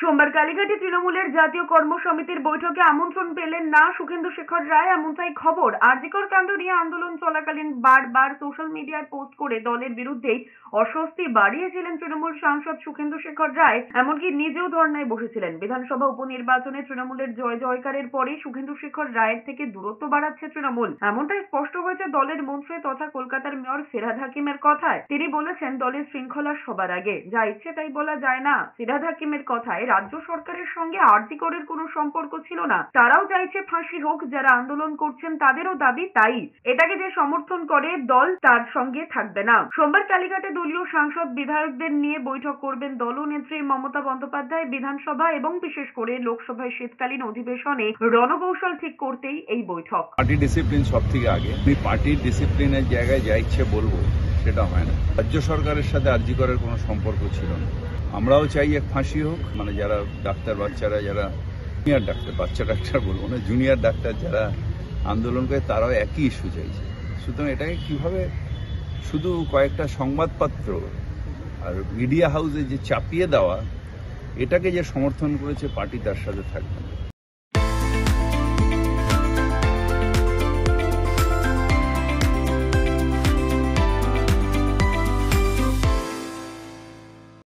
সোমবার কালীঘাটে তৃণমূলের জাতীয় কর্ম সমিতির বৈঠকে আমন্ত্রণ পেলেন না সুখেন্দু শেখর রায়, এমনটাই খবর। আরজিকর কাণ্ড নিয়ে আন্দোলন চলাকালীন বারবার সোশ্যাল মিডিয়ায় পোস্ট করে দলের বিরুদ্ধেই অস্বস্তি বাড়িয়েছিলেন তৃণমূল সাংসদ সুখেন্দু শেখর রায়। এমনকি নিজেও ধর্নায় বসেছিলেন। বিধানসভা উপনির্বাচনে তৃণমূলের জয় জয়কারের পরেই সুখেন্দু শেখর রায়ের থেকে দূরত্ব বাড়াচ্ছে তৃণমূল, এমনটাই স্পষ্ট হয়েছে দলের মন্ত্রী তথা কলকাতার মেয়র ফিরহাদ হাকিমের কথায়। তিনি বলেছেন, দলের শৃঙ্খলা সবার আগে, যা ইচ্ছে তাই বলা যায় না। ফিরহাদ হাকিমের কথায়, রাজ্য সরকারের সঙ্গে আরজিকরের কোনো সম্পর্ক ছিল না। তারাও চাইছে ফাঁসি হোক, যারা আন্দোলন করছেন তাদেরও দাবি তাই। এটাকে যে সমর্থন করে দল তার সঙ্গে থাকবে না। সোমবার কালীঘাটে দলীয় সাংসদ বিধায়কদের নিয়ে বৈঠক করবেন দলনেত্রী মমতা বন্দ্যোপাধ্যায়। বিধানসভা এবং বিশেষ করে লোকসভায় শীতকালীন অধিবেশনে রণকৌশল ঠিক করতেই এই বৈঠক। পার্টি ডিসিপ্লিন সব থেকে আগে। আমি পার্টির ডিসিপ্লিনের জায়গায় যা ইচ্ছে বলবো সেটা হয় না। রাজ্য সরকারের সাথে আরজিকরের কোনো সম্পর্ক ছিল না। আমরাও চাই এক ফাঁসি হোক, মানে যারা ডাক্তার বাচ্চারা, যারা জুনিয়র ডাক্তার, বাচ্চা ডাক্তার বলবো না, জুনিয়র ডাক্তার যারা আন্দোলন করে তারাও একই ইস্যু চাইছে। সুতরাং এটাকে কিভাবে শুধু কয়েকটা সংবাদপত্র আর মিডিয়া হাউসে যে চাপিয়ে দেওয়া, এটাকে যে সমর্থন করেছে পার্টি তার সাথে থাকবে না।